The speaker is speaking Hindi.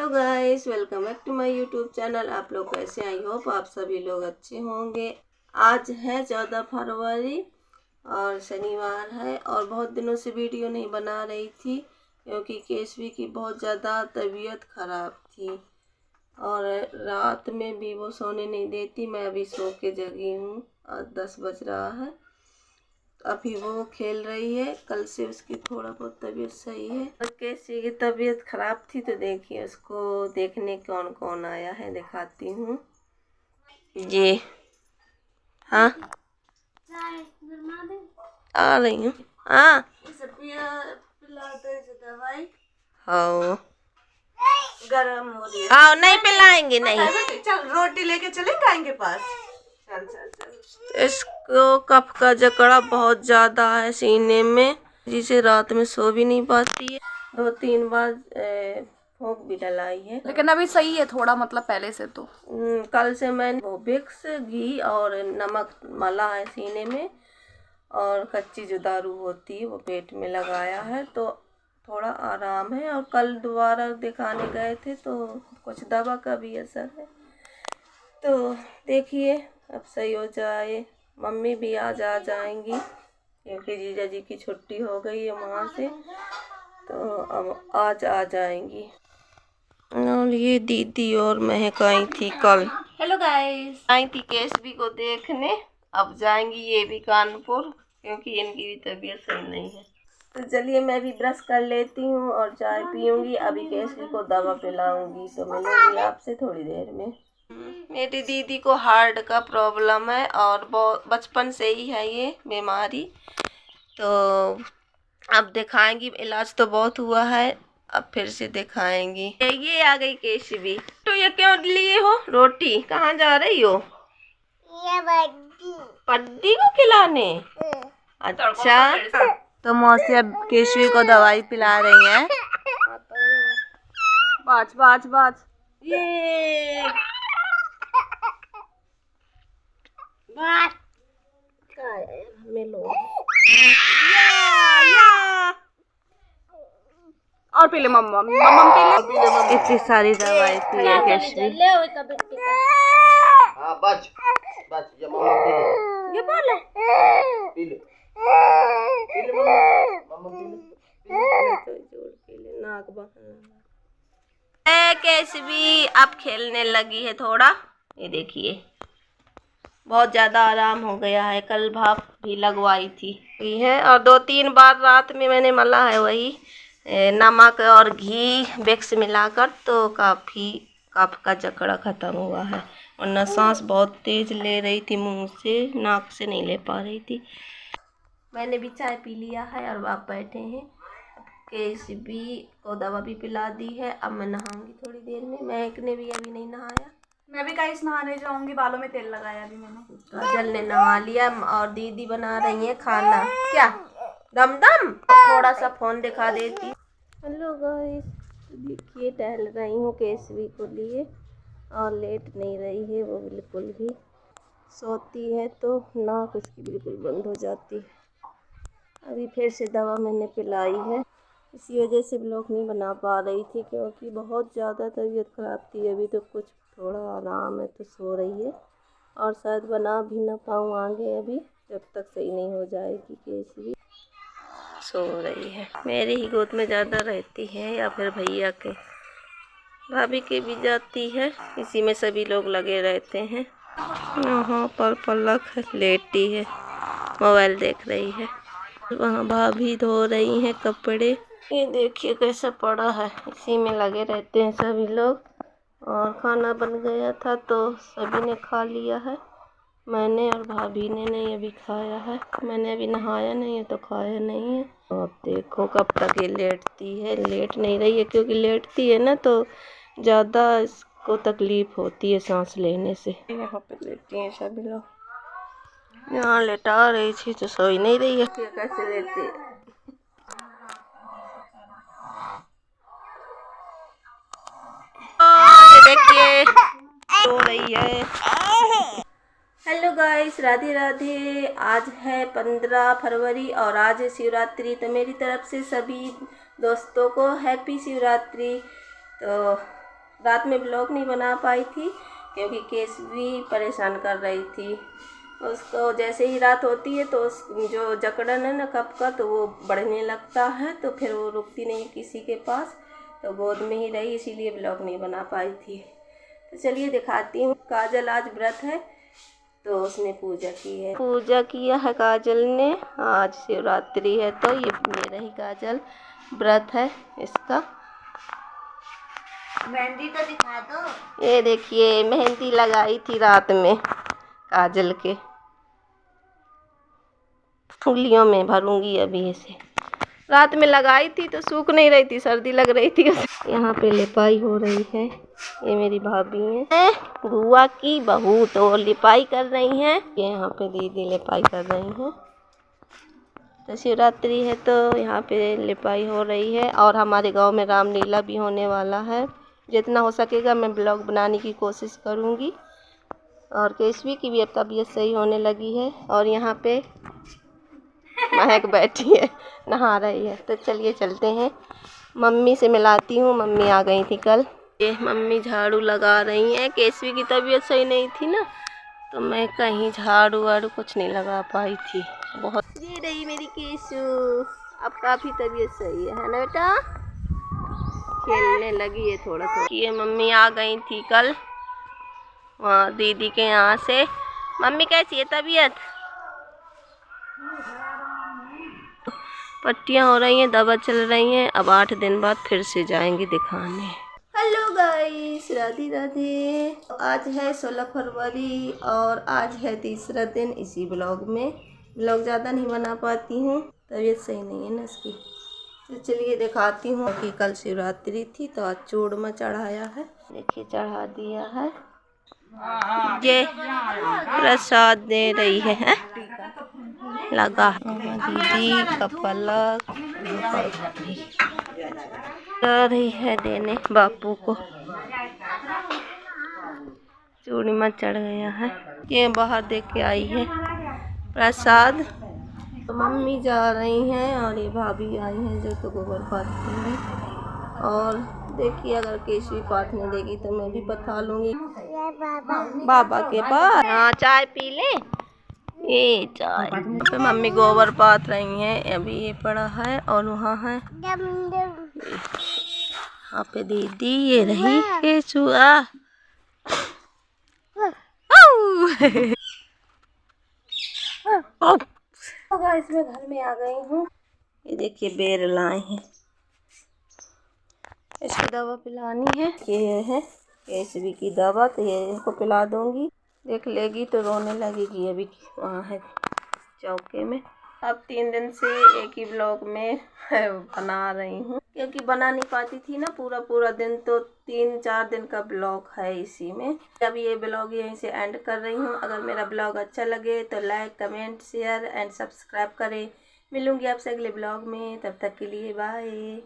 Hello guys, welcome back to my YouTube channel. आप लोग कैसे? आई होप आप सभी लोग अच्छे होंगे। आज है 14 फरवरी और शनिवार है और बहुत दिनों से वीडियो नहीं बना रही थी क्योंकि केशवी की बहुत ज़्यादा तबीयत ख़राब थी और रात में भी वो सोने नहीं देती। मैं अभी सो के जगी हूँ और 10 बज रहा है। अभी वो खेल रही है। कल से उसकी थोड़ा बहुत तबीयत सही है। और कैसी की तबीयत खराब थी तो देखिए उसको देखने कौन कौन आया है, दिखाती हूँ। ये हाँ आ रही हूँ। हाँ दवाई हाँ गरम हो रही है। हाँ नहीं पिलाएंगे, नहीं। चल रोटी लेके चलेंगे आएंगे पास। चल चल चल। इसको कफ का जकड़ा बहुत ज्यादा है सीने में, जिसे रात में सो भी नहीं पाती है। 2-3 बार फूंक भी डलाई है, लेकिन अभी सही है थोड़ा, मतलब पहले से तो। कल से मैंने वो विक्स घी और नमक मला है सीने में और कच्ची जो दारू होती है वो पेट में लगाया है तो थोड़ा आराम है। और कल दोबारा दिखाने गए थे तो कुछ दवा का भी असर है, तो देखिए अब सही हो जाए। मम्मी भी आज आ जाएंगी क्योंकि जीजा जी की छुट्टी हो गई है वहाँ से, तो अब आज आ जाएंगी। और ये दीदी और महक आई थी कल। हेलो गाइस, आई थी केशवी को देखने। अब जाएंगी ये भी कानपुर क्योंकि इनकी भी तबीयत सही नहीं है। तो चलिए मैं भी ब्रश कर लेती हूँ और चाय पीऊँगी। अभी केशवी को दवा पिलाऊंगी तो मिलूंगी आपसे थोड़ी देर में। मेरी दीदी को हार्ट का प्रॉब्लम है और बहुत बचपन से ही है ये बीमारी, तो अब दिखाएंगी। इलाज तो बहुत हुआ है, अब फिर से दिखाएंगी। ये आ गई केशवी। तो ये क्यों लिए हो रोटी? कहाँ जा रही हो? ये पड्डी को खिलाने। अच्छा, तो मौसी अब केशवी को दवाई पिला रही हैं। बाज बाज बाज। ये मिलो और पी ले मम्मा, मम्मा पी ले। इतनी सारी दवाई पी है केशवी। हाँ बच बच ये मम्मा पी ले, ये बोले पी ले मम्मा पी ले। तो जोड़ पी ले, नाक बहाना। केशवी अब खेलने लगी है थोड़ा। ये देखिए बहुत ज्यादा आराम हो गया है। कल भाप भी लगवाई थी ये है और 2-3 बार रात में मैंने मला है वही नमक और घी विक्स मिलाकर, तो काफ़ी कफ का जकड़ा ख़त्म हुआ है। वरना सांस बहुत तेज ले रही थी, मुंह से नाक से नहीं ले पा रही थी। मैंने भी चाय पी लिया है और आप बैठे हैं। केशवी को दवा भी पिला दी है। अब मैं नहाऊंगी थोड़ी देर में। महक ने भी अभी नहीं नहाया। मैं भी गाइस नहाने जाऊंगी, बालों में तेल लगाया अभी मैंने। काजल ने नहा लिया और दीदी बना रही है खाना। क्या दम दम? थोड़ा सा फोन दिखा देती। हेलो गाइस, देखिए टहल रही हूँ केशवी को लिए और लेट नहीं रही है वो बिल्कुल भी। सोती है तो नाक उसकी बिल्कुल बंद हो जाती है। अभी फिर से दवा मैंने पिलाई है, इसी वजह से ब्लॉग नहीं बना पा रही थी क्योंकि बहुत ज़्यादा तबीयत ख़राब थी। अभी तो कुछ थोड़ा आराम है तो सो रही है और शायद बना भी ना पाऊँ आगे अभी, जब तक सही नहीं हो जाएगी। केशवी सो रही है। मेरी ही गोद में ज़्यादा रहती है या फिर भैया के, भाभी के भी जाती है। इसी में सभी लोग लगे रहते हैं। यहाँ पर पलक लेटी है, मोबाइल देख रही है। वहाँ भाभी धो रही हैं कपड़े। ये देखिए कैसा पड़ा है, इसी में लगे रहते हैं सभी लोग। और खाना बन गया था तो सभी ने खा लिया है। मैंने और भाभी ने नहीं अभी खाया है। मैंने अभी नहाया नहीं है तो खाया नहीं है। अब देखो कब तक ये लेटती है। लेट नहीं रही है क्योंकि लेटती है ना तो ज़्यादा इसको तकलीफ़ होती है सांस लेने से। यहाँ पे लेटी हैं सभी लोग। यहाँ लेटा रही थी तो सोई नहीं रही है। कैसे लेती है? देखिए सो रही है। Hello guys, Radhe Radhe. आज है 15 फरवरी और आज है शिवरात्रि। तो मेरी तरफ से सभी दोस्तों को हैप्पी शिवरात्रि। तो रात में ब्लॉग नहीं बना पाई थी क्योंकि केस भी परेशान कर रही थी। उसको जैसे ही रात होती है तो उस जो जकड़न है ना कप का, तो वो बढ़ने लगता है, तो फिर वो रुकती नहीं किसी के पास, तो गोद में ही रही, इसीलिए ब्लॉग नहीं बना पाई थी। तो चलिए दिखाती हूँ। काजल आज व्रत है तो उसने पूजा की है, पूजा किया है काजल ने। आज शिवरात्रि है तो ये मेरा ही काजल व्रत है इसका। मेहंदी तो दिखा दो। ये देखिए मेहंदी लगाई थी रात में काजल के, उंगलियों में भरूंगी अभी इसे। रात में लगाई थी तो सूख नहीं रही थी, सर्दी लग रही थी। यहाँ पे लिपाई हो रही है, ये मेरी भाभी है बुआ की बहू, तो लिपाई कर रही हैं। ये यहाँ पे दीदी लिपाई कर रही हैं। तो शिवरात्रि है तो यहाँ पे लिपाई हो रही है। और हमारे गांव में रामलीला भी होने वाला है। जितना हो सकेगा मैं ब्लॉग बनाने की कोशिश करूँगी। और केशवी की भी अब तबीयत सही होने लगी है। और यहाँ पे महक बैठी है, नहा रही है। तो चलिए चलते हैं, मम्मी से मिलाती हूँ। मम्मी आ गई थी कल। ये मम्मी झाड़ू लगा रही हैं। केशवी की तबीयत सही नहीं थी ना, तो मैं कहीं झाड़ू वाड़ू कुछ नहीं लगा पाई थी बहुत। ये रही मेरी केशू, अब काफ़ी तबीयत सही है ना बेटा, खेलने लगी है थोड़ा थोड़ा। ये मम्मी आ गई थी कल वहाँ दीदी के यहाँ से। मम्मी कैसी है तबीयत? पट्टियाँ हो रही हैं, दवा चल रही हैं। अब 8 दिन बाद फिर से जाएंगे दिखाने। Hello guys, Radhe Radhe. आज है 16 फरवरी और आज है तीसरा दिन इसी ब्लॉग में। ब्लॉग ज़्यादा नहीं बना पाती हूँ, तबीयत सही नहीं है ना इसकी। तो चलिए दिखाती हूँ कि कल शिवरात्रि थी तो आज चूरमा चढ़ाया है। देखिए चढ़ा दिया है। ये प्रसाद दे रही है लगा दीदी का पलक कर रही है देने बापू को। चूड़ीमा चढ़ गया है। ये बाहर देख के आई है प्रसाद। तो मम्मी जा रही हैं और ये भाभी आई हैं जो तो गोबर पाथती हैं। और देखिए अगर केशवी पाथने देगी तो मैं भी पथा लूँगी बाबा के पास। हाँ चाय पी ले। ये चाय पे मम्मी गोबर पाथ रही हैं। अभी ये पड़ा है और वहाँ है यहाँ पे दीदी। ये रही केशुआ। इसमें घर में आ गई हूँ। ये देखिए बेर लाए हैं, इसकी दवा पिलानी है। ये है केशवी की दवा, तो ये इनको पिला दूंगी। देख लेगी तो रोने लगेगी। अभी वहाँ है चौके में। अब 3 दिन से एक ही ब्लॉग में बना रही हूँ क्योंकि बना नहीं पाती थी ना पूरा दिन, तो 3-4 दिन का ब्लॉग है इसी में। अब ये ब्लॉग यहीं से एंड कर रही हूँ। अगर मेरा ब्लॉग अच्छा लगे तो like comment share and subscribe करें। मिलूंगी आपसे अगले ब्लॉग में, तब तक के लिए बाय।